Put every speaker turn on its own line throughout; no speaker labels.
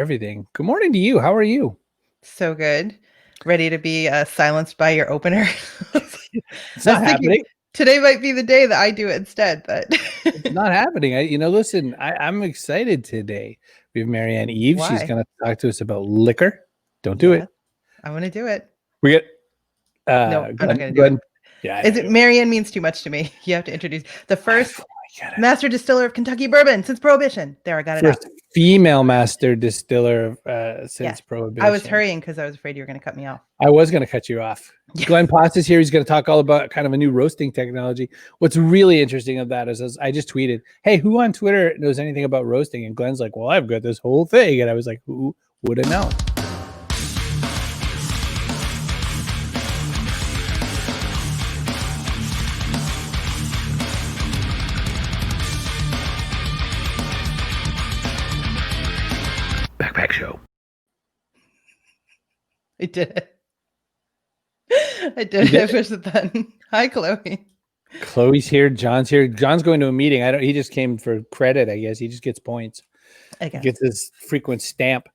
everything. Good morning to you. How are you?
So good. Ready to be silenced by your opener.
It's
I was
not
thinking
happening.
today might be the day that I do it instead, but
It's not happening. Listen, I'm excited today. We have Marianne Eaves. She's
why?
going to talk to us about liquor. Don't do
Yeah,
it.
I want to do it.
We get
No, I'm not going to do it.
Glen. Yeah, I know
Is
you
it
are.
Marianne means too much to me. You have to introduce the first
I get it.
master distiller of Kentucky bourbon since Prohibition. There, I got it out.
First female master distiller since
Yes.
Prohibition.
I was hurrying because I was afraid you were going to cut me off.
I was going to cut you off.
Yeah.
Glen Poss is here. He's going to talk all about kind of a new roasting technology. What's really interesting of that is I just tweeted, hey, who on Twitter knows anything about roasting? And Glen's like, well, I've got this whole thing. And I was like, who would have known? Backpack Show.
I did it. I did it. I pushed the button. Hi, Chloe.
Chloe's here. John's here. John's going to a meeting. He just came for credit, I guess. He just gets points.
I guess.
He gets his frequent stamp.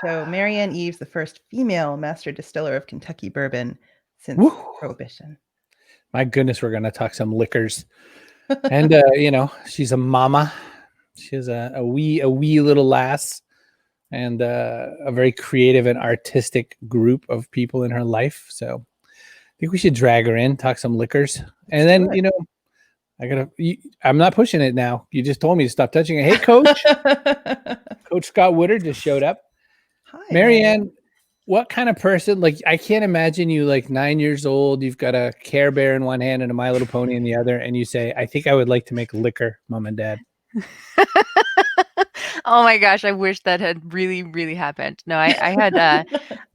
So Marianne Eaves, the first female master distiller of Kentucky bourbon since Prohibition.
My goodness, we're going to talk some liquors. And, she's a mama. She's a wee little lass. And a very creative and artistic group of people in her life. So I think we should drag her in, talk some liquors. And then, I'm not pushing it now. You just told me to stop touching it. Hey, Coach. Coach Scott Woodard just showed up.
Hi,
Marianne, what kind of person, I can't imagine you 9 years old. You've got a Care Bear in one hand and a My Little Pony in the other. And you say, I think I would like to make liquor, Mom and Dad.
Oh my gosh, I wish that had really, really happened. No, I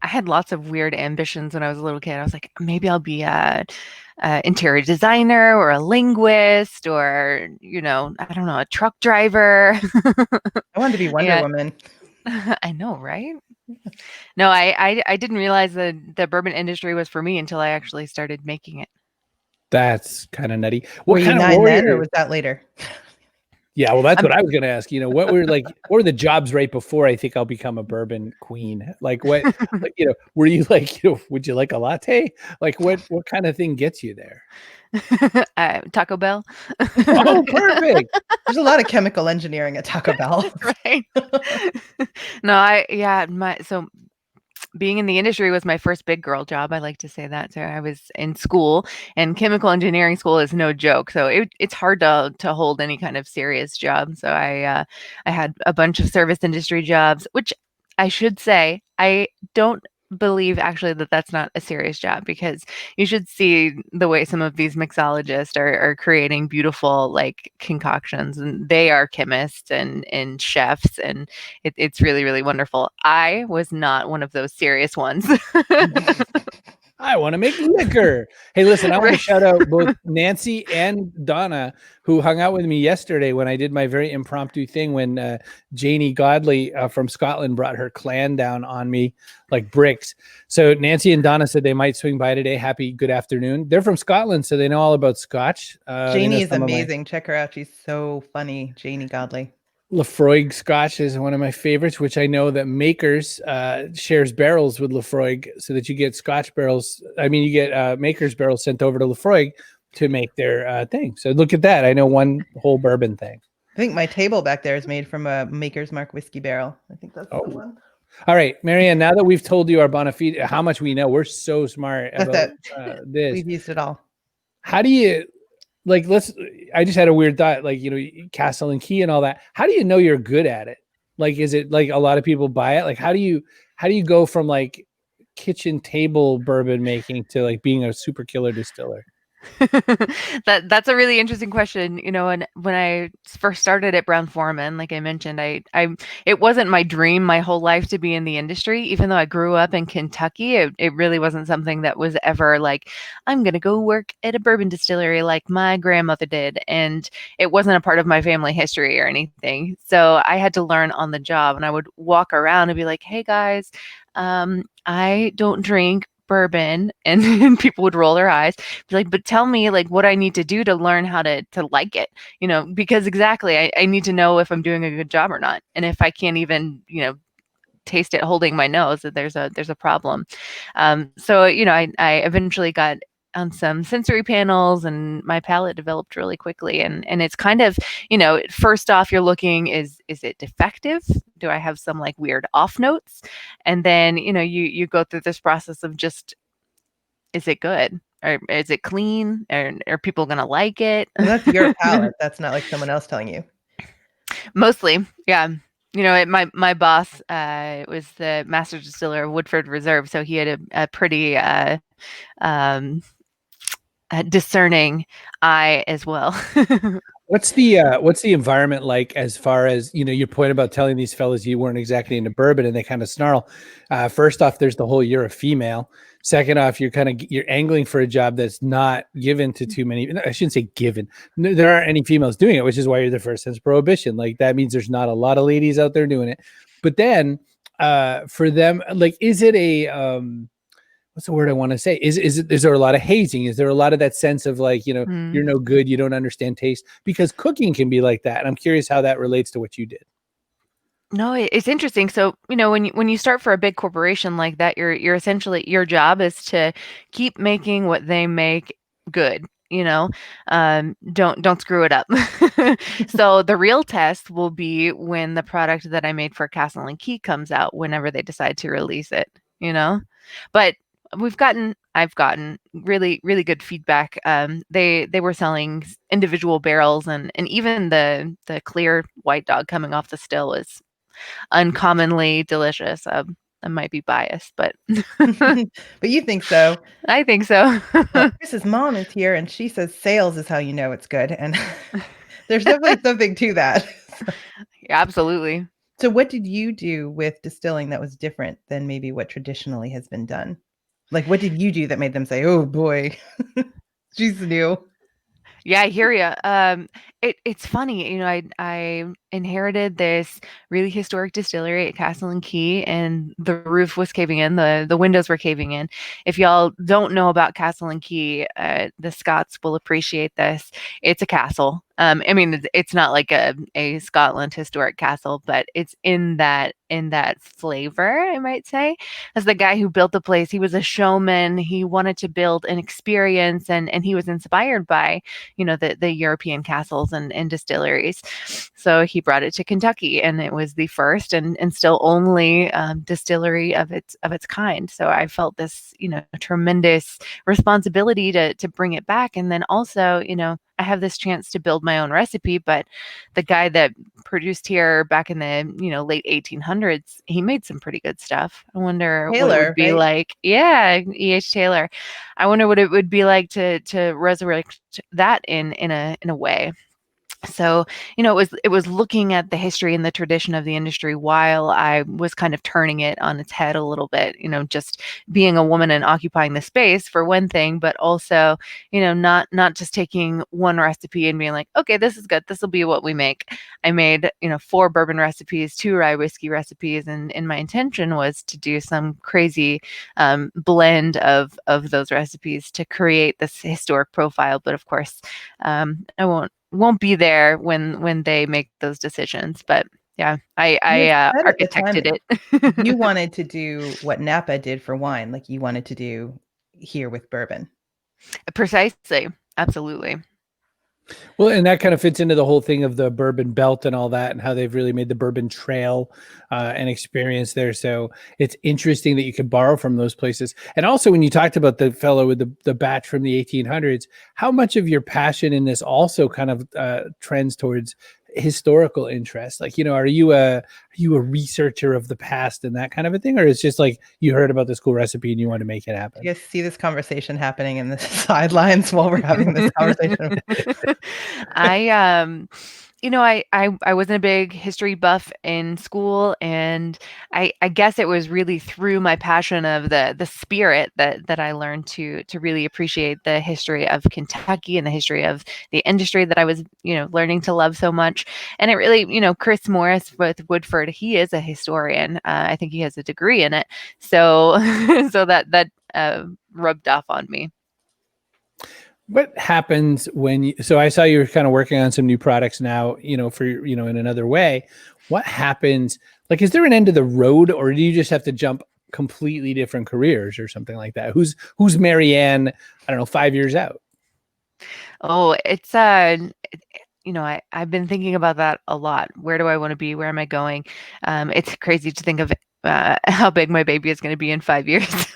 had lots of weird ambitions when I was a little kid. I was like, maybe I'll be a interior designer or a linguist or, I don't know, a truck driver.
I wanted to be Wonder Woman.
I know, right? No, I didn't realize that the bourbon industry was for me until I actually started making it.
That's kind of nutty.
Were you 9 then, or was that later?
Yeah, well, that's what I was going to ask. What were the jobs right before I think I'll become a bourbon queen? Were you would you like a latte? What kind of thing gets you there?
Taco Bell.
Oh, perfect.
There's a lot of chemical engineering at Taco Bell.
Right. No, so being in the industry was my first big girl job. I like to say that. So I was in school, and chemical engineering school is no joke. So it's hard to hold any kind of serious job. So I had a bunch of service industry jobs, which I should say, I don't believe actually that that's not a serious job, because you should see the way some of these mixologists are creating beautiful concoctions, and they are chemists and chefs, and it's really, really wonderful. I was not one of those serious ones.
I want to make liquor. Hey, listen, I want to shout out both Nancy and Donna, who hung out with me yesterday when I did my very impromptu thing when Janie Godley from Scotland brought her clan down on me like bricks. So Nancy and Donna said they might swing by today. Happy good afternoon. They're from Scotland, so they know all about Scotch.
Janie is amazing. Check her out. She's so funny. Janie Godley.
Lafroig Scotch is one of my favorites, which I know that Makers shares barrels with Lafroig, so that you get Scotch barrels. I mean, you get Makers barrels sent over to Lafroig to make their thing. So look at that. I know one whole bourbon thing.
I think my table back there is made from a Maker's Mark whiskey barrel. I think that's the one.
All right, Marianne, now that we've told you our bona fide, how much we know, we're so smart about this.
We've used it all.
How do you... I just had a weird thought, Castle and Key and all that. How do you know you're good at it? Is it a lot of people buy it? How do you go from kitchen table bourbon making to being a super killer distiller?
That's a really interesting question. And when I first started at Brown-Forman, like I mentioned, it wasn't my dream my whole life to be in the industry. Even though I grew up in Kentucky, it really wasn't something that was ever I'm going to go work at a bourbon distillery like my grandmother did. And it wasn't a part of my family history or anything. So I had to learn on the job, and I would walk around and be like, hey guys, I don't drink, bourbon, and people would roll their eyes, be like, but tell me like what I need to do to learn how to like it, because exactly I need to know if I'm doing a good job or not. And if I can't even, taste it holding my nose, that there's a problem. So I eventually got on some sensory panels, and my palate developed really quickly. And it's kind of, first off, you're looking, is it defective? Do I have some like weird off notes? And then, you go through this process of just, is it good? Or is it clean? Or are people going to like it?
And that's your palate. That's not like someone else telling you.
Mostly, yeah. My boss was the master distiller of Woodford Reserve, so he had a pretty discerning eye as well.
What's the environment like, as far as, your point about telling these fellas you weren't exactly into bourbon and they kind of snarl? First off, there's the whole, you're a female. Second off, you're angling for a job that's not given to too many. I shouldn't say given. No, there aren't any females doing it, which is why you're the first since Prohibition. Like, that means there's not a lot of ladies out there doing it. But then for them, like, is it a what's the word I want to say? Is there a lot of hazing? Is there a lot of that sense of like, you're no good, you don't understand taste? Because cooking can be like that. And I'm curious how that relates to what you did.
No, it's interesting. So, when you start for a big corporation like that, you're essentially, your job is to keep making what they make good. Don't screw it up. So the real test will be when the product that I made for Castle and Key comes out, whenever they decide to release it, but I've gotten really, really good feedback. They were selling individual barrels, and even the clear White Dog coming off the still is uncommonly delicious. I might be biased, but
but you think so.
I think so.
Well, Chris's mom is here, and she says sales is how you know it's good, and there's definitely something to that.
Yeah, absolutely.
So what did you do with distilling that was different than maybe what traditionally has been done? Like, what did you do that made them say, "Oh boy, she's new"?
Yeah, I hear you. It's funny, I inherited this really historic distillery at Castle and Key, and the roof was caving in, the windows were caving in. If y'all don't know about Castle and Key, the Scots will appreciate this. It's a castle. I mean, it's not like a Scotland historic castle, but it's in that flavor, I might say. As the guy who built the place, he was a showman. He wanted to build an experience, and he was inspired by, the European castles and distilleries. So he brought it to Kentucky, and it was the first and still only distillery of its kind. So I felt this, tremendous responsibility to bring it back. And then also, I have this chance to build my own recipe, but the guy that produced here back in the, late 1800s, he made some pretty good stuff. I wonder what it would be like. Yeah, E.H. Taylor. I wonder what it would be like to resurrect that in a way. So, it was looking at the history and the tradition of the industry while I was kind of turning it on its head a little bit, just being a woman and occupying the space for one thing, but also, not just taking one recipe and being like, okay, this is good, this will be what we make. I made, 4 bourbon recipes, 2 rye whiskey recipes, and my intention was to do some crazy blend of those recipes to create this historic profile. But of course, I won't be there when they make those decisions. But yeah, I architected it.
You wanted to do what Napa did for wine, like you wanted to do here with bourbon.
Precisely. Absolutely.
Well, and that kind of fits into the whole thing of the bourbon belt and all that, and how they've really made the bourbon trail and experience there. So it's interesting that you could borrow from those places. And also, when you talked about the fellow with the batch from the 1800s, how much of your passion in this also kind of trends towards historical interest? Like, are you a researcher of the past and that kind of a thing, or it's just like you heard about this cool recipe and you want to make it happen?
You guys see this conversation happening in the sidelines while we're having this conversation.
I wasn't a big history buff in school, and I guess it was really through my passion of the spirit that I learned to really appreciate the history of Kentucky and the history of the industry that I was, learning to love so much. And it really, Chris Morris with Woodford, he is a historian. I think he has a degree in it. So, so that rubbed off on me.
What happens when so I saw you were kind of working on some new products now, for, in another way. What happens? Like, is there an end of the road, or do you just have to jump completely different careers or something like that? Who's Marianne, I don't know, 5 years out?
Oh, it's I've been thinking about that a lot. Where do I want to be? Where am I going? It's crazy to think of how big my baby is going to be in 5 years.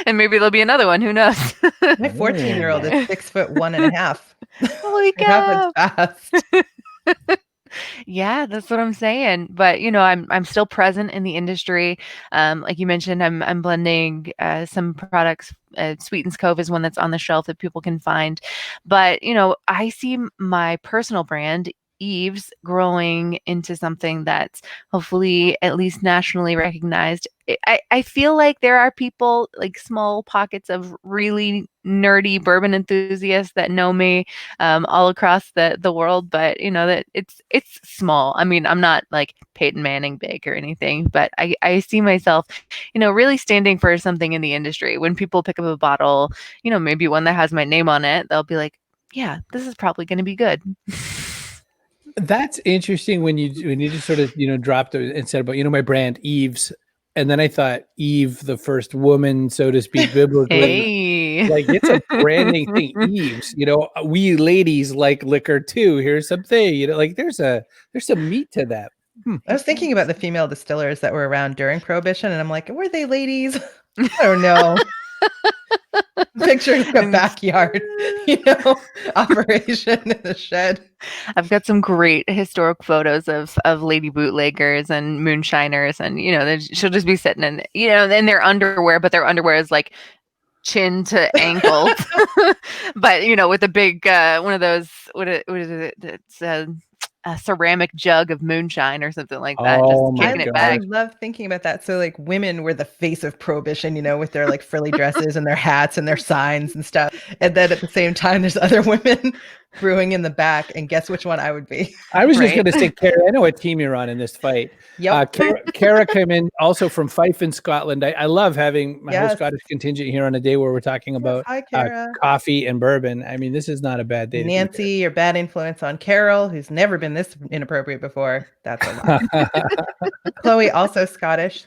And maybe there'll be another one. Who knows?
My 14-year-old is 6'1.5".
Holy
It happens
cow.
fast.
Yeah, that's what I'm saying. But I'm still present in the industry. Like you mentioned, I'm blending some products. Sweetens Cove is one that's on the shelf that people can find. But I see my personal brand, Eaves, growing into something that's hopefully at least nationally recognized. I feel like there are people, like small pockets of really nerdy bourbon enthusiasts that know me all across the world, but that it's small. I mean, I'm not like Peyton Manning big or anything, but I see myself, really standing for something in the industry. When people pick up a bottle, maybe one that has my name on it, they'll be like, yeah, this is probably going to be good.
That's interesting when you just sort of dropped it and said about my brand Eaves, and then I thought Eve, the first woman, so to speak, biblically.
Hey.
Like, it's a branding thing. Eaves, we ladies like liquor too. Here's something, like there's some meat to that.
I was thinking about the female distillers that were around during Prohibition, and I'm like, were they ladies? I don't know. Picturing a backyard, operation in a shed.
I've got some great historic photos of lady bootleggers and moonshiners, and she'll just be sitting in their underwear, but their underwear is like chin to ankle, but with a big one of those, what is it? It's a ceramic jug of moonshine or something like that, just kicking it back.
I love thinking about that. So like women were the face of Prohibition, with their like frilly dresses and their hats and their signs and stuff. And then at the same time, there's other women brewing in the back. And guess which one I would be?
I was just going to say, Kara, I know what team you're on in this fight.
Yep.
Kara came in also from Fife in Scotland. I love having my whole Scottish contingent here on a day where we're talking about coffee and bourbon. I mean, this is not a bad day.
Nancy, your bad influence on Carol, who's never been this inappropriate before. That's a lot. Chloe, also Scottish.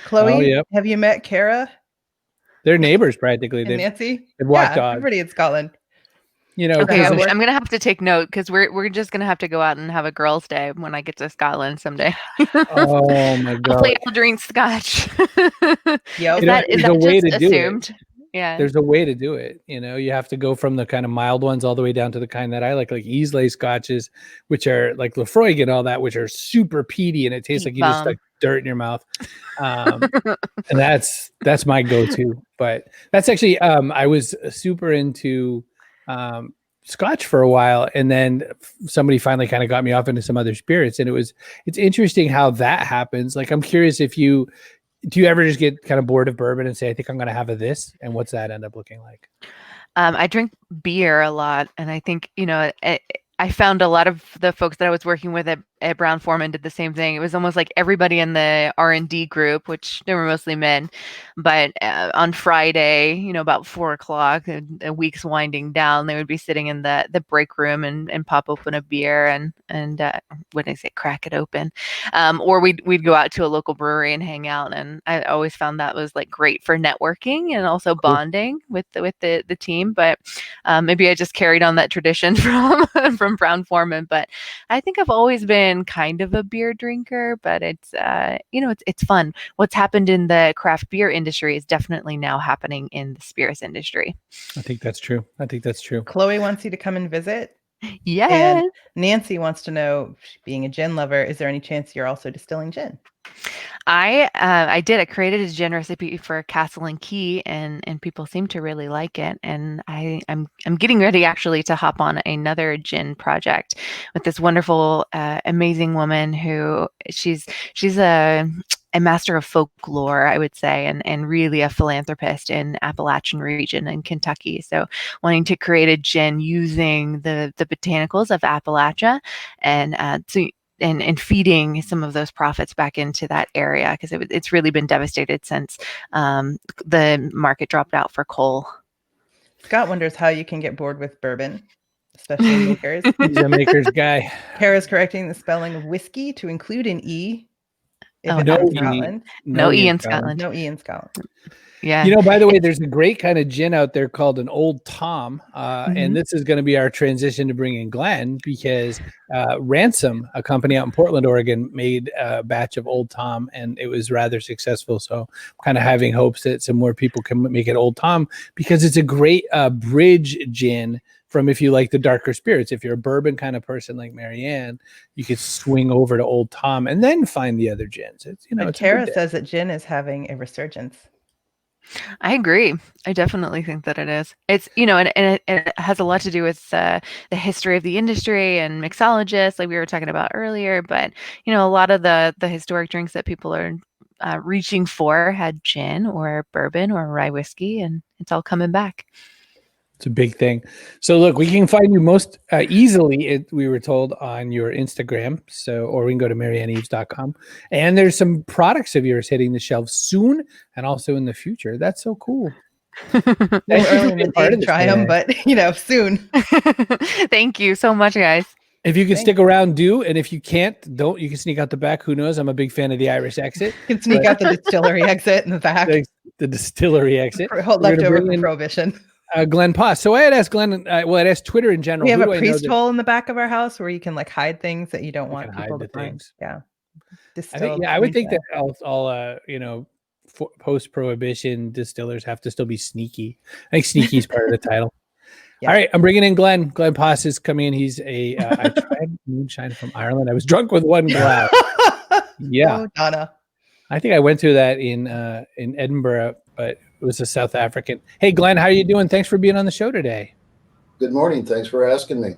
Chloe, have you met Kara?
They're neighbors practically.
Nancy?
They've walked dogs.
Everybody in Scotland.
Okay, I'm gonna have to take note, because we're just gonna have to go out and have a girls' day when I get to Scotland someday.
Oh my god!
Hopefully, I'll drink scotch.
Yeah,
is that just assumed? Yeah,
there's a way to do it. You have to go from the kind of mild ones all the way down to the kind that I like Easley scotches, which are like Lefroy and all that, which are super peaty and it tastes like you just stuck dirt in your mouth. And that's my go-to. But that's actually I was super into Scotch for a while, and then somebody finally kind of got me off into some other spirits, and it's interesting how that happens. Like, I'm curious if do you ever just get kind of bored of bourbon and say, I think I'm going to have this, and what's that end up looking like?
I drink beer a lot, and I think I found a lot of the folks that I was working with at Brown-Forman did the same thing. It was almost like everybody in the R&D group, which they were mostly men, but on Friday, about 4:00, the week's winding down, they would be sitting in the break room and pop open a beer and what did I say, crack it open, or we'd go out to a local brewery and hang out. And I always found that was like great for networking and also bonding with the team. But maybe I just carried on that tradition from Brown-Forman. But I think I've always been kind of a beer drinker, but it's it's fun. What's happened in the craft beer industry is definitely now happening in the spirits industry.
I think that's true.
Chloe wants you to come and visit.
Yeah.
And Nancy wants to know, being a gin lover, is there any chance you're also distilling gin?
I did. I created a gin recipe for Castle and Key, and people seem to really like it. And I'm getting ready actually to hop on another gin project with this wonderful, amazing woman who she's a master of folklore, I would say, and really a philanthropist in Appalachian region in Kentucky. So wanting to create a gin using the botanicals of Appalachia, and so and feeding some of those profits back into that area, because it's really been devastated since the market dropped out for coal.
Scott wonders how you can get bored with bourbon, especially makers.
He's a maker's guy.
Kara's correcting the spelling of whiskey to include an E. If
Oh,
it's
no
in
E.
Scotland.
No E in Scotland.
No E in Scotland.
Yeah.
By the way, there's a great kind of gin out there called an Old Tom. And this is going to be our transition to bring in Glen, because Ransom, a company out in Portland, Oregon, made a batch of Old Tom, and it was rather successful. So I'm kind of having hopes that some more people can make it Old Tom, because it's a great bridge gin from, if you like the darker spirits. If you're a bourbon kind of person like Marianne, you could swing over to Old Tom and then find the other gins. It's,
But Kara says that gin is having a resurgence.
I agree. I definitely think that it is. It's, and it has a lot to do with the history of the industry and mixologists, like we were talking about earlier. But, a lot of the historic drinks that people are reaching for had gin or bourbon or rye whiskey, and it's all coming back.
It's a big thing. So look, we can find you most easily, we were told, on your Instagram. Or we can go to marianneeaves.com. And there's some products of yours hitting the shelves soon and also in the future. That's so cool.
Early in the day to try them, but soon.
Thank you so much, guys.
If you can stick around, do. And if you can't, don't. You can sneak out the back. Who knows? I'm a big fan of the Irish exit.
You can sneak out the distillery exit in the back.
The distillery exit.
Hold leftover from Prohibition.
Glen Poss. So I had asked Glen, I'd asked Twitter in general.
We have a priest hole in the back of our house where you can hide things that you don't want people to find.
Things.
Yeah.
I would think that all post-Prohibition distillers have to still be sneaky. I think sneaky is part of the title. Yeah. All right, I'm bringing in Glen. Glen Poss is coming in. He's I tried moonshine from Ireland. I was drunk with one glass. Yeah.
Oh, Donna.
I think I went through that in Edinburgh, but it was a South African. Hey, Glen, how are you doing? Thanks for being on the show today.
Good morning. Thanks for asking me.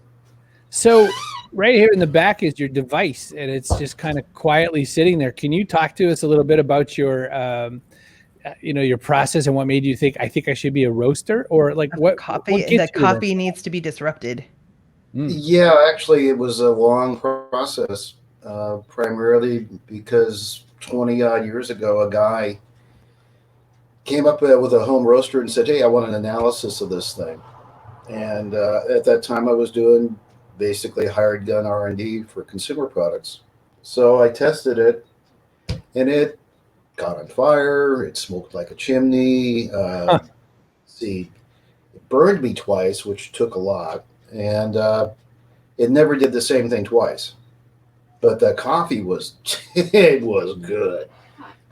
So right here in the back is your device, and it's just kind of quietly sitting there. Can you talk to us a little bit about your, your process and what made you think, I think I should be a roaster, or like what
coffee? That coffee needs to be disrupted.
Yeah, actually, it was a long process, primarily because 20 odd years ago, a guy came up with a home roaster and said, "Hey, I want an analysis of this thing." And at that time, I was doing basically hired gun R&D for consumer products. So I tested it, and it caught on fire. It smoked like a chimney. It burned me twice, which took a lot, and it never did the same thing twice. But the coffee was, it was good.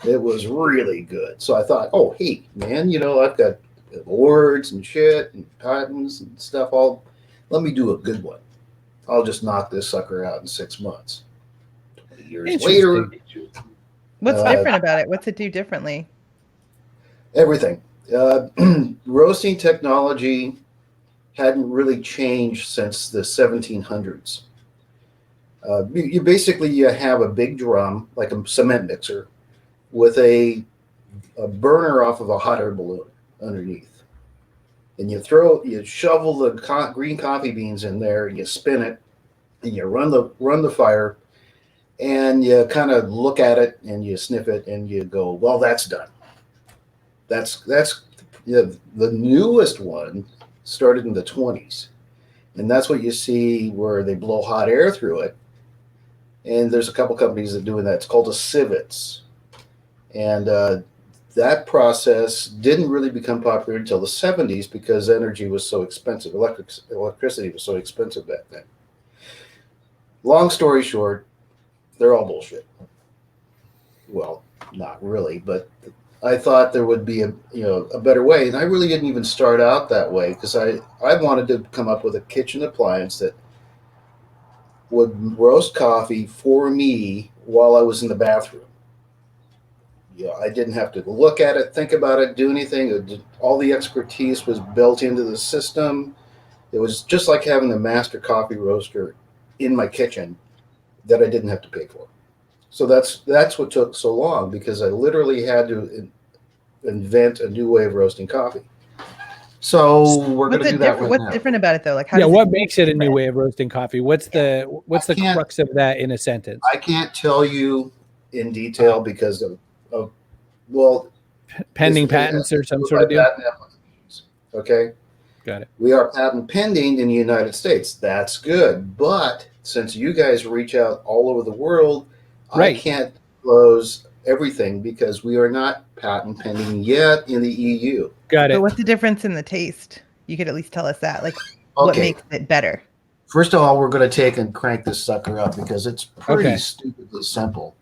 It was really good. So I thought, oh, hey, man, I've got awards and shit and patents and stuff. Let me do a good one. I'll just knock this sucker out in 6 months. 20 years later.
What's different about it? What's it do differently?
Everything. Roasting technology hadn't really changed since the 1700s. You have a big drum, like a cement mixer, with a burner off of a hot air balloon underneath. And you shovel the green coffee beans in there, and you spin it, and you run the fire, and you kind of look at it, and you sniff it, and you go, well, that's done. That's the newest one started in the 20s. And that's what you see where they blow hot air through it. And there's a couple companies that are doing that. It's called a Sivitz. And that process didn't really become popular until the 70s because energy was so expensive. Electricity was so expensive back then. Long story short, they're all bullshit. Well, not really, but I thought there would be a better way. And I really didn't even start out that way because I wanted to come up with a kitchen appliance that would roast coffee for me while I was in the bathroom. I didn't have to look at it, think about it, do anything. All the expertise was built into the system. It was just like having a master coffee roaster in my kitchen that I didn't have to pay for. So that's what took so long, because I literally had to invent a new way of roasting coffee. So we're going
What's
to do that right
what's
now.
different about it though? Like how
Yeah,
does
what
it
makes it a new
different?
way of roasting coffee? What's the
can't-
crux of that in a sentence?
I can't tell you in detail because of well,
Pending
it has
patents
to
or some
do
sort of
by
deal?
patent applications. Okay.
Got it.
We are patent pending in the United States. That's good. But since you guys reach out all over the world,
Right.
I can't close everything because we are not patent pending yet in the EU.
Got
But
it.
what's the difference in the taste? You could at least tell us that. Like what
Okay.
makes it better?
First of all, we're going to take and crank this sucker up because it's pretty
Okay.
stupidly simple.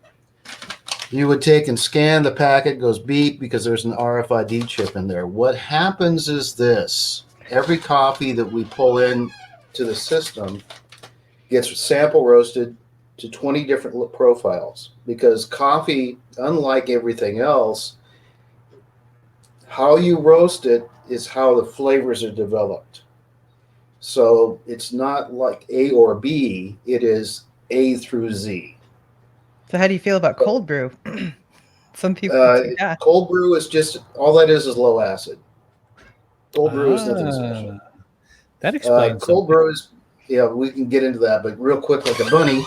You would take and scan the packet, goes beep because there's an RFID chip in there. What happens is this. Every coffee that we pull in to the system gets sample roasted to 20 different profiles because coffee, unlike everything else, how you roast it is how the flavors are developed. So it's not like A or B, it is A through Z.
So how do you feel about cold brew? Some people say, yeah.
Cold brew is just, all that is low acid. Cold brew is nothing special.
That explains
Cold brew is, yeah, we can get into that, but real quick, like a bunny,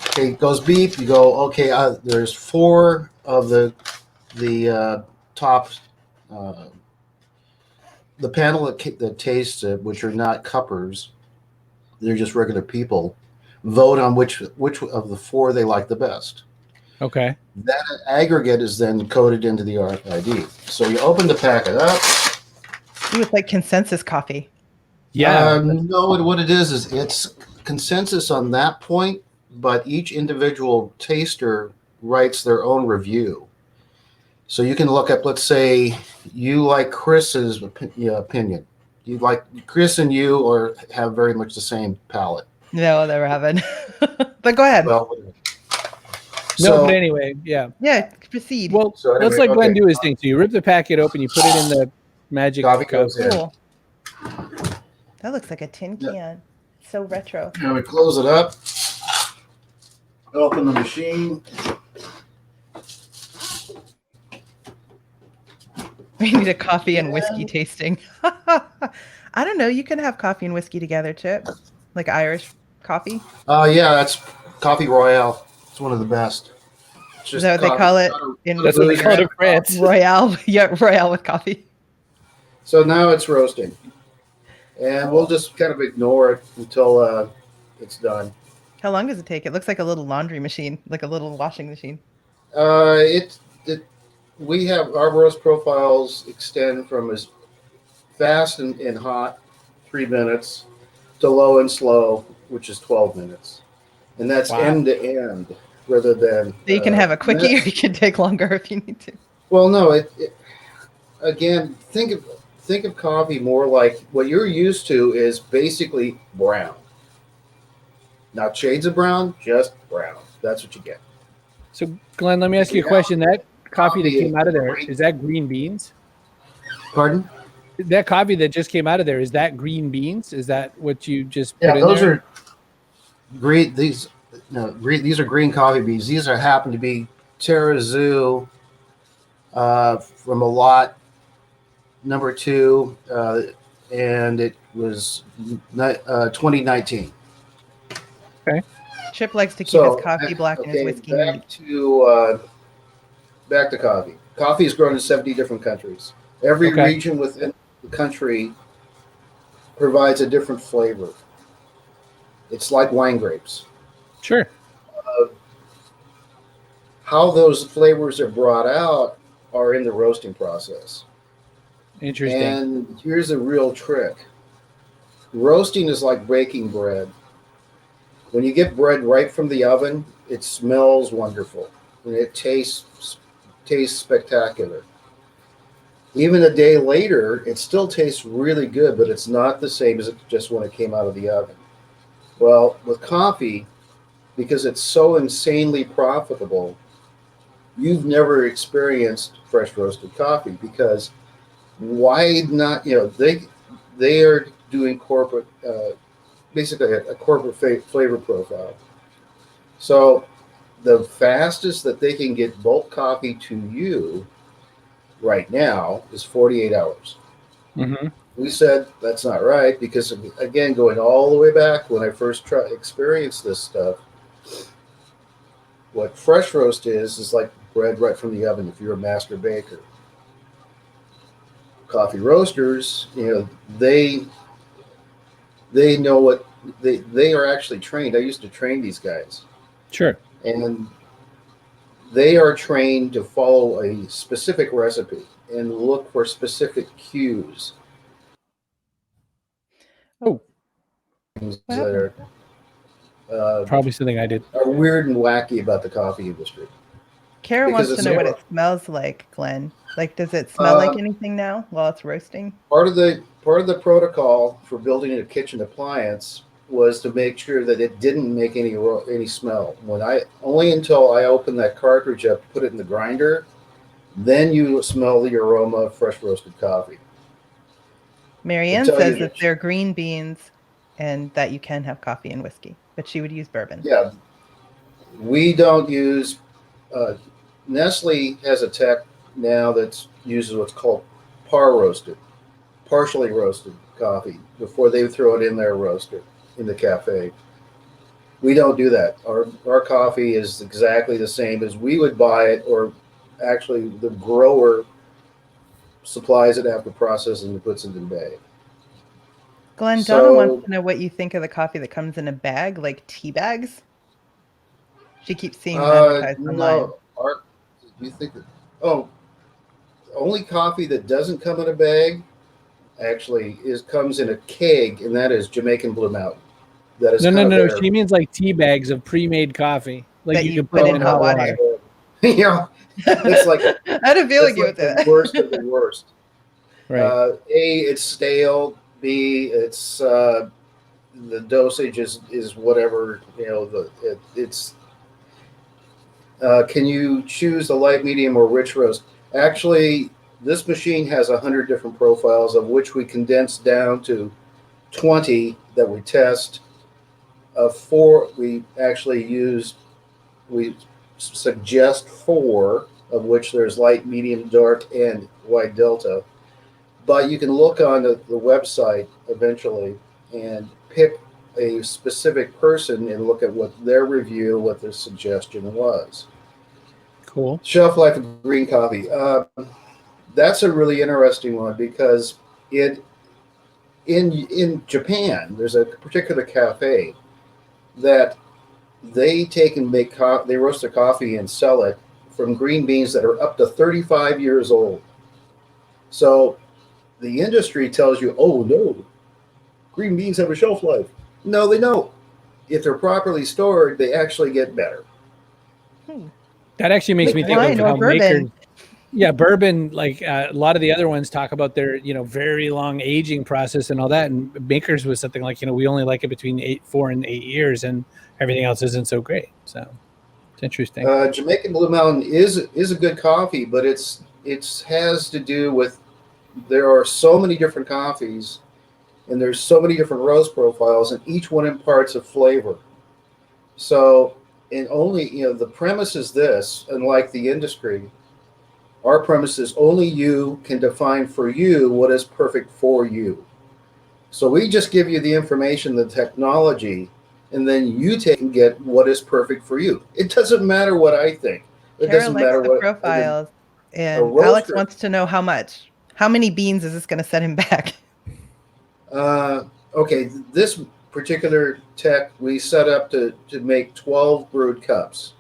okay, it goes beep, you go, okay, there's 4 of the top, the panel that tastes it, which are not cuppers, they're just regular people, vote on which of the 4 they like the best.
Okay.
That aggregate is then coded into the RFID. So you open the packet up.
Ooh, it's like consensus coffee.
Yeah.
No, what it is it's consensus on that point, but each individual taster writes their own review. So you can look up, let's say you like Chris's opinion. You like Chris and you or have very much the same palate.
No, never haven't. But go ahead.
Well,
No, but anyway, yeah.
Yeah, proceed.
Well,
So anyway,
let's let Glenn
okay.
do his thing. So you rip the packet open, you put it in the magic
Coffee
cup.
goes in.
Cool. That looks like a tin can.
Yeah.
So retro.
Now we close it up. Open the machine.
We need a coffee and whiskey tasting. I don't know. You can have coffee and whiskey together, Chip. Like Irish coffee.
Yeah, that's Coffee Royale. It's one of the best. It's
Is that what they call it?
That's what they call it in France.
Royale. Yeah, Royale with coffee.
So now it's roasting. And we'll just kind of ignore it until it's done.
How long does it take? It looks like a little laundry machine, like a little washing machine.
We have our roast profiles extend from as fast and hot, 3 minutes, to low and slow, which is 12 minutes. And that's end to end rather than.
So you can have a quickie or you can take longer if you need to.
Well, no, again, think of coffee more like what you're used to is basically brown. Not shades of brown, just brown. That's what you get.
So, Glenn, let me ask you a question. That coffee that came out of there, is that green beans?
Pardon?
That coffee that just came out of there, is that green beans? Is that what you just put in
those
there?
are green. These are green coffee beans. These happen to be Terrazoo from a lot number 2, and it was 2019.
Okay.
Chip likes to keep his coffee black and his whiskey neat.
Back to coffee. Coffee is grown in 70 different countries. Every region within the country provides a different flavor. It's like wine grapes.
Sure.
How those flavors are brought out are in the roasting process.
Interesting.
And here's a real trick. Roasting is like baking bread. When you get bread right from the oven, it smells wonderful and it tastes spectacular. Even a day later, it still tastes really good, but it's not the same as it just when it came out of the oven. Well, with coffee, because it's so insanely profitable, you've never experienced fresh roasted coffee because why not? They are doing corporate, basically a corporate flavor profile. So the fastest that they can get bulk coffee to you right now is 48 hours.
Mm-hmm.
We said that's not right because, again, going all the way back when I first experienced this stuff, what fresh roast is like bread right from the oven if you're a master baker. Coffee roasters, they know what they are actually trained. I used to train these guys.
Sure.
And they are trained to follow a specific recipe and look for specific cues.
Oh,
Things
What
that
probably something I did.
are weird and wacky about the coffee industry.
Kara
Because
wants to
it's
know what
never-
it smells like, Glenn. Like, does it smell like
Um,
anything now while it's roasting?
Part of the protocol for building a kitchen appliance was to make sure that it didn't make any smell. Only until I opened that cartridge up, put it in the grinder, then you smell the aroma of fresh roasted coffee.
Marianne
tell
says
you
that
that-
they're green beans and that you can have coffee and whiskey, but she would use bourbon.
Yeah, we don't use. Nestle has a tech now that uses what's called partially roasted coffee before they throw it in their roaster in the cafe. We don't do that. Our coffee is exactly the same as we would buy it, or actually the grower supplies it after processing and puts it in bag.
Glenn,
So-
Donna wants to know what you think of the coffee that comes in a bag, like tea bags. She keeps seeing them advertised online.
No, you think that? Oh, only coffee that doesn't come in a bag actually comes in a keg, and that is Jamaican Blue Mountain. That is
No. She means like tea bags of pre-made coffee, like
That
you
you
can
put
put
in
in
hot water.
Yeah, it's like
I had a feeling
it's
you
like
would say
the
that.
worst of the worst.
Right.
A, it's stale. B, it's the dosage is whatever it's. Can you choose the light, medium, or rich roast? Actually, this machine has 100 different profiles, of which we condensed down to 20 that we test. We suggest 4, of which there's light, medium, dark, and wide delta. But you can look on the website eventually and pick a specific person and look at what their review, what their suggestion was.
Cool.
Shelf life of green coffee. That's a really interesting one because in Japan, there's a particular cafe that they take and make they roast their coffee and sell it from green beans that are up to 35 years old. So the industry tells you, oh no, green beans have a shelf life. No, they don't. If they're properly stored, they actually get better.
That actually makes me think
wine
of
or
how
bourbon.
makers. Yeah, bourbon. Like a lot of the other ones talk about their very long aging process and all that. And makers was something like we only like it between 4 and 8 years, and everything else isn't so great. So it's interesting.
Jamaican Blue Mountain is a good coffee, but it has to do with there are so many different coffees, and there's so many different roast profiles, and each one imparts a flavor. So, and only the premise is this, unlike the industry, our premise is only you can define for you what is perfect for you. So we just give you the information, the technology, and then you take and get what is perfect for you. It doesn't matter what I think. It
Kara
doesn't
likes
matter
the
what
profiles, and
roaster-
Alex wants to know how much. How many beans is this going to set him back?
Okay, this particular tech we set up to make 12 brewed cups.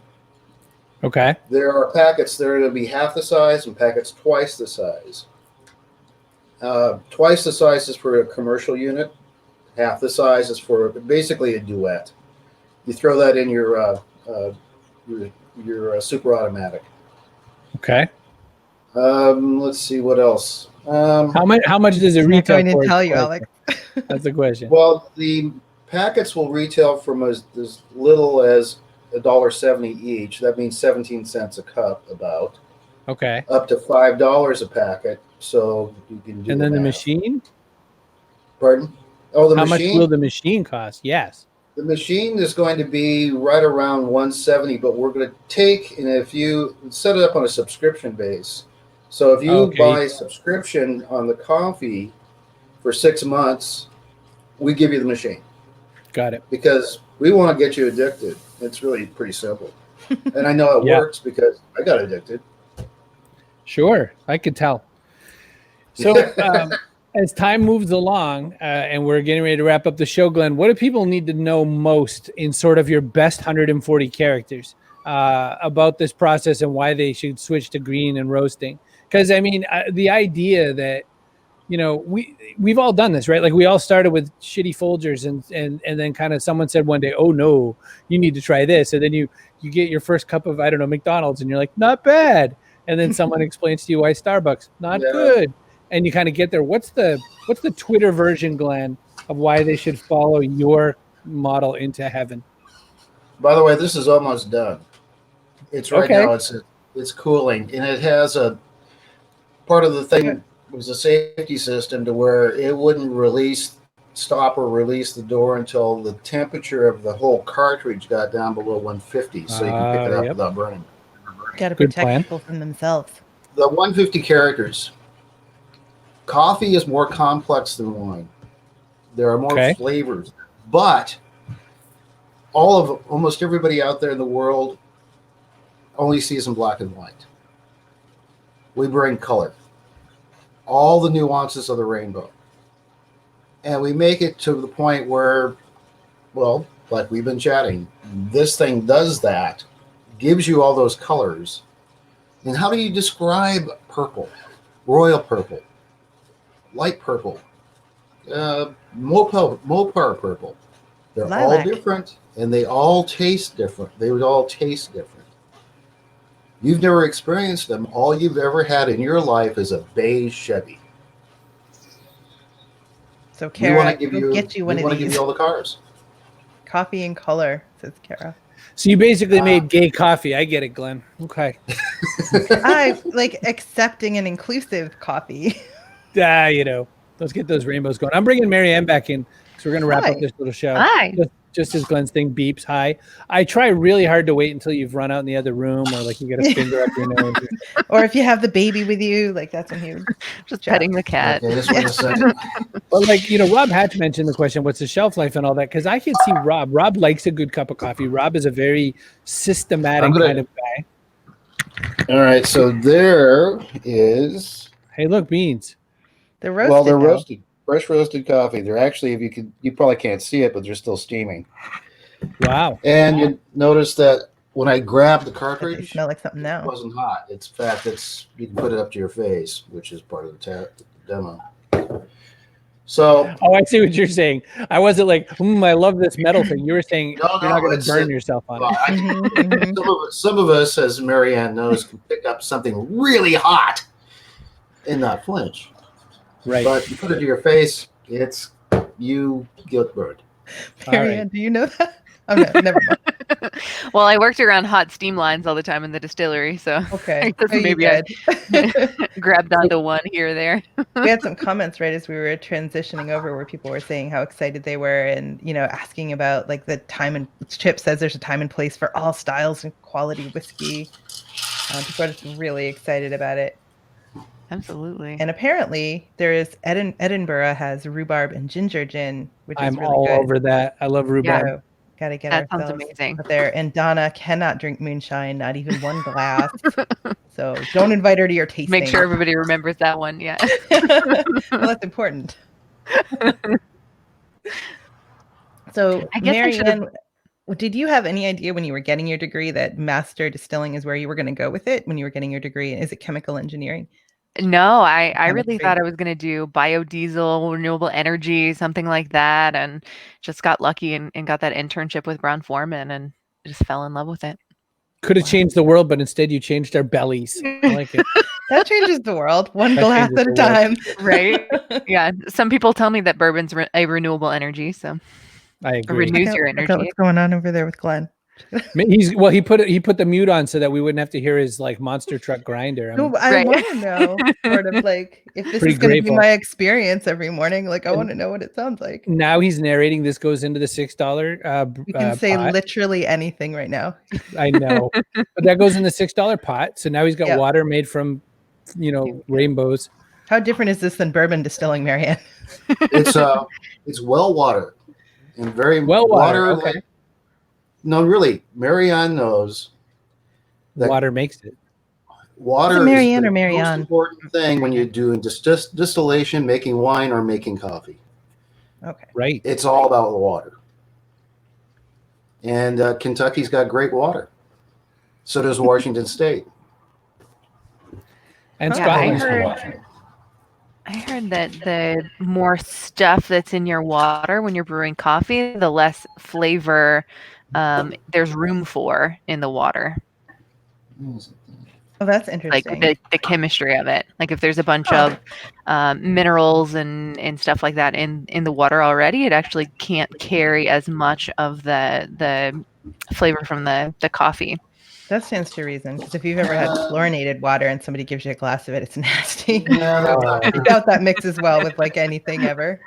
Okay.
There are packets that are going to be half the size and packets twice the size. Twice the size is for a commercial unit. Half the size is for basically a duet. You throw that in your super automatic.
Okay.
Let's see what else.
How much does it
I'm not
retail
going to
for?
tell you, Alex.
That's the question.
Well, the packets will retail from as little as $1.70 each. That means 17 cents a cup, about.
Okay.
Up to $5 a packet. So you can do.
And then the
math.
machine?
Pardon? Oh, the
How
machine.
much will the machine cost? Yes.
The machine is going to be right around 170, but we're going to take, and if you set it up on a subscription base, so if you
Okay.
buy a subscription on the coffee, for 6 months, we give you the machine
Got it.
because we want to get you addicted. It's really pretty simple. And I know it
Yeah.
works because I got addicted.
Sure, I could tell. So, as time moves along, and we're getting ready to wrap up the show, Glenn, what do people need to know most in sort of your best 140 characters about this process and why they should switch to green and roasting? Because I mean, the idea that we've all done this, right? Like we all started with shitty Folgers, and then kind of someone said one day, "Oh no, you need to try this," and then you get your first cup of, I don't know, McDonald's, and you're like, "Not bad," and then someone explains to you why Starbucks not good, and you kind of get there. What's the Twitter version, Glenn, of why they should follow your model into heaven?
By the way, this is almost done. It's right
Okay.
now. It's cooling, and it has a part of the thing was a safety system to where it wouldn't stop or release the door until the temperature of the whole cartridge got down below 150, so you can pick it up
Yep.
without burning.
Got to
Good
protect
plan.
people from themselves.
The 150 characters. Coffee is more complex than wine. There are more
Okay.
flavors, but almost everybody out there in the world only sees in black and white. We bring color, all the nuances of the rainbow, and we make it to the point where, well, like we've been chatting, this thing does that, gives you all those colors. And how do you describe purple? Royal purple, light purple, Mopar purple. They're
Lilac.
all different, and they all taste different. They would all taste different. You've never experienced them. All you've ever had in your life is a beige Chevy.
So
We
Kara,
want to give
we'll
you.
get you one
we
of
want to give
these.
you all the cars.
Coffee in color, says Kara.
So you basically made gay coffee. I get it, Glenn. Okay.
I like accepting and inclusive coffee.
Let's get those rainbows going. I'm bringing Marianne back in because we're going to wrap
Hi.
up this little show.
Hi.
Just as Glenn's thing beeps. Hi. I try really hard to wait until you've run out in the other room, or like you get a finger up your nose.
Or if you have the baby with you, like that's when you
Just
Chat.
petting the cat.
Okay, just wait a second.
But like, Rob Hatch mentioned the question, what's the shelf life and all that? Because I can see Rob. Rob likes a good cup of coffee. Rob is a very systematic
I'm gonna-
kind of guy.
All right, so there is.
Hey, look, beans.
they're roasted.
Well, they're
now.
roasted, fresh roasted coffee. They're actually, you probably can't see it, but they're still steaming.
Wow.
And you notice that when I grabbed the
But they
cartridge,
smell like something
it
now.
wasn't hot. It's in fact, you can put it up to your face, which is part of the demo. So
Oh, I see what you're saying. I wasn't like, I love this metal thing. You were saying
No,
you're not going
it's
to burn
a-
yourself on
well,
it.
I
Mhm, mhm.
some of us, as Marianne knows, can pick up something really hot and not flinch.
Right.
But you put it to your face, you get burned.
All right.
Marianne, do you know that? Oh no, never mind.
Well, I worked around hot steam lines all the time in the distillery, so
Okay.
I guess
Oh, you
maybe I
did.
grabbed onto one here or there.
We had some comments right as we were transitioning over where people were saying how excited they were and asking about like the time, and Chip says there's a time and place for all styles and quality whiskey. People are just really excited about it.
Absolutely.
And apparently there is Edinburgh has rhubarb and ginger gin, which is
I'm
really
all
good.
over that. I love rhubarb.
So, gotta get
That sounds
ourselves
amazing.
up there. And Donna cannot drink moonshine, not even one glass. So don't invite her to your tasting.
Make sure everybody remembers that one. Yeah.
Well, that's important. So,
I guess I should've-
Marianne, did you have any idea when you were getting your degree that master distilling is where you were going to go with it when you were getting your degree? Is it chemical engineering?
No, I really
Chemistry.
thought I was going to do biodiesel, renewable energy, something like that. And just got lucky and got that internship with Brown Forman and just fell in love with it.
Could have changed the world, but instead you changed our bellies. I like it.
That changes the world, one
That
glass
changes
at a
the world.
time.
Right? Yeah. Some people tell me that bourbon's a renewable energy. So
I
it
agree.
renews your
Check out
energy.
what's going on over there with Glenn.
He put the mute on so that we wouldn't have to hear his like monster truck grinder.
No, I
Right.
want to know sort of like if this
Pretty
is going to be
grateful.
my experience every morning. Like I want to know what it sounds like.
Now he's narrating. This goes into the $6
You can say
pot.
literally anything right now.
I know, but that goes in the $6 pot. So now he's got
Yeah.
water made from, rainbows.
How different is this than bourbon distilling, Marianne?
It's well water and very
Well water, okay.
like, no, really, Marianne knows that
Water makes it.
water
Is it Marianne
is
or
the
Marianne?
most important thing when you're doing distillation, making wine, or making coffee.
Okay.
Right.
It's all about the water. And Kentucky's got great water. So does Washington State.
And
Yeah,
Scotland.
I heard that the more stuff that's in your water when you're brewing coffee, the less flavor there's room for in the water.
Oh, that's
Like
interesting.
the chemistry of it. Like if there's a bunch of minerals and stuff like that in the water already, it actually can't carry as much of the flavor from the coffee.
That stands to reason, because if you've ever had chlorinated water and somebody gives you a glass of it, it's nasty. I doubt that mixes well with like anything ever.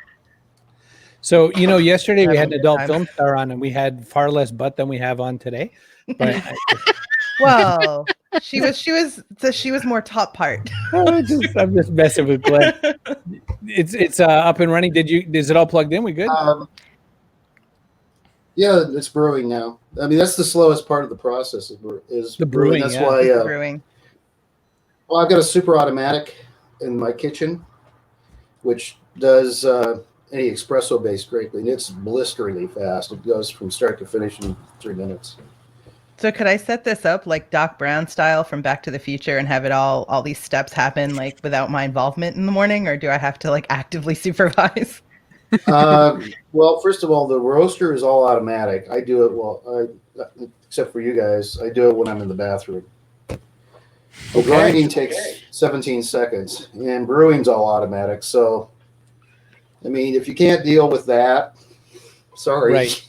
So, yesterday we had an
Having a good
adult
time.
film star on, and we had far less butt than we have on today. But
Well, she was more top part.
I'm just messing with Glenn. It's up and running. Is it all plugged in? We good?
Yeah, it's brewing now. I mean, that's the slowest part of the process is
The brewing,
That's
yeah.
why.
Brewing.
Well, I've got a super automatic in my kitchen, which does any espresso based greatly, and it's blisteringly fast. It goes from start to finish in 3 minutes.
So could I set this up like Doc Brown style from Back to the Future and have it all these steps happen like without my involvement in the morning, or do I have to like actively supervise?
Well, first of all, the roaster is all automatic. I do it except for you guys. I do it when I'm in the bathroom. The grinding takes 17 seconds, and brewing's all automatic. So, I mean, if you can't deal with that, sorry.
Right.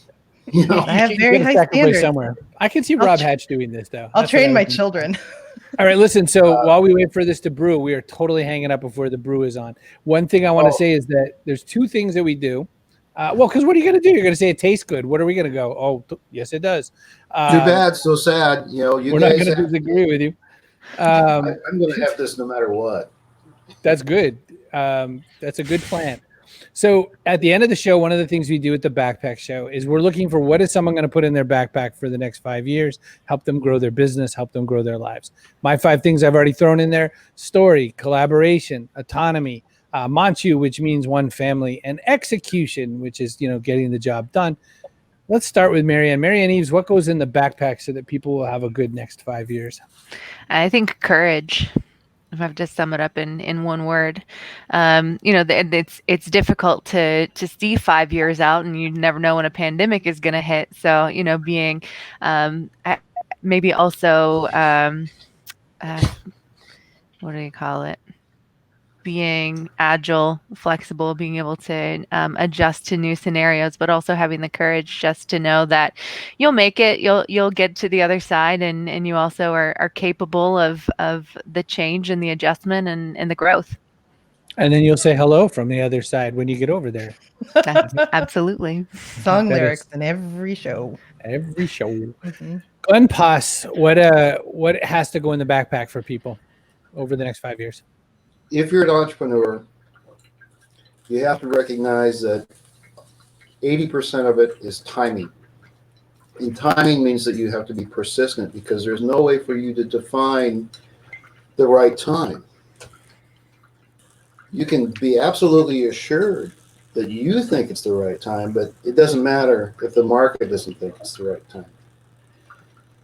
I have very high standards.
Somewhere. I can see Rob Hatch doing this, though.
I'll
That's
train
what I
my
would do.
children.
All right, listen. So while we wait for this to brew, we are totally hanging up before the brew is on. One thing I want to say is that there's 2 things that we do. Because what are you going to do? You're going to say it tastes good. What are we going to go? Oh, yes, it does.
Too bad, so sad.
We're not going to disagree with you.
I'm going to have this no matter what.
That's good. That's a good plan. So at the end of the show, one of the things we do at the Backpack Show is we're looking for what is someone going to put in their backpack for the next 5 years, help them grow their business, help them grow their lives. My 5 things I've already thrown in there: story, collaboration, autonomy, Manchu, which means one family, and execution, which is, getting the job done. Let's start with Marianne. Marianne Eaves, what goes in the backpack so that people will have a good next 5 years?
I think courage. If I have to sum it up in one word, it's difficult to see 5 years out, and you never know when a pandemic is going to hit. So, being maybe also what do you call it? Being agile, flexible, being able to adjust to new scenarios, but also having the courage just to know that you'll make it, you'll get to the other side, and you also are capable of the change and the adjustment and the growth.
And then you'll say hello from the other side when you get over there.
Absolutely.
Song
That
lyrics
is-
in every show.
Every show.
Mhm.
Glen Poss, what has to go in the backpack for people over the next 5 years?
If you're an entrepreneur, you have to recognize that 80% of it is timing. And timing means that you have to be persistent, because there's no way for you to define the right time. You can be absolutely assured that you think it's the right time, but it doesn't matter if the market doesn't think it's the right time.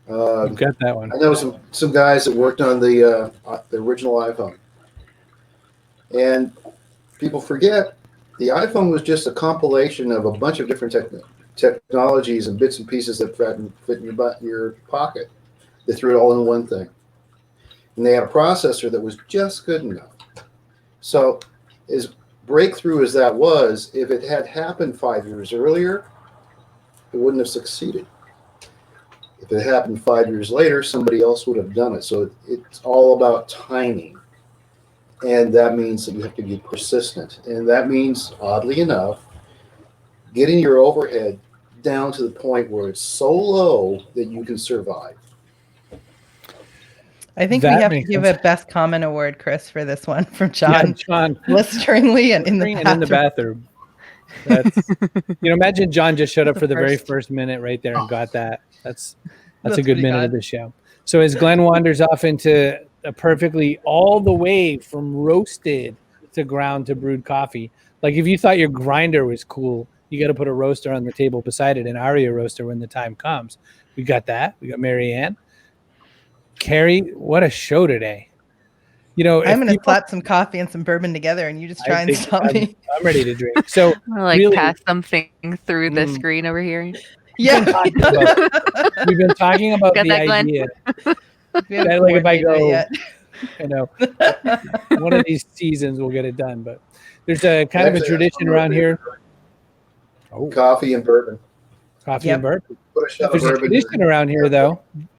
You've got that one.
I know some guys that worked on the original iPhone. And people forget the iPhone was just a compilation of a bunch of different technologies and bits and pieces that fit in your pocket. They threw it all in one thing. And they had a processor that was just good enough. So as breakthrough as that was, if it had happened 5 years earlier, it wouldn't have succeeded. If it happened 5 years later, somebody else would have done it. So it's all about timing. And that means that you have to be persistent. And that means, oddly enough, getting your overhead down to the point where it's so low that you can survive.
I think
That
we have to
makes
give
sense.
a best comment award, Chris, for this one from
Yeah,
John.
John.
Blisteringly and in the
And in the
bathroom.
bathroom. That's imagine John just showed up
The
for the very
first.
first minute right there and got that. That's a
That's
good
pretty
minute of
good.
the show. So as Glenn wanders off into a perfectly all the way from roasted to ground to brewed coffee. Like if you thought your grinder was cool, you got to put a roaster on the table beside it, an Aria roaster when the time comes. We got that. We got Marianne. Carrie, what a show today. You know,
I'm
if
going to
people,
slap some coffee and some bourbon together, and you just try
I
and
think
stop me.
I'm ready to drink. So
I'll, like
really,
pass something through the
Mm.
screen over here.
Yeah.
we've been talking about
Got
the
that, Glenn?
idea.
We haven't
That, like if I
coordinated it
go,
yet.
you know, one of these seasons we'll get it done. But there's a kind of a
Actually,
tradition around here. Oh,
Coffee and bourbon.
coffee
Yep.
and bourbon.
Put a shot of
There's a
bourbon.
tradition around here, though.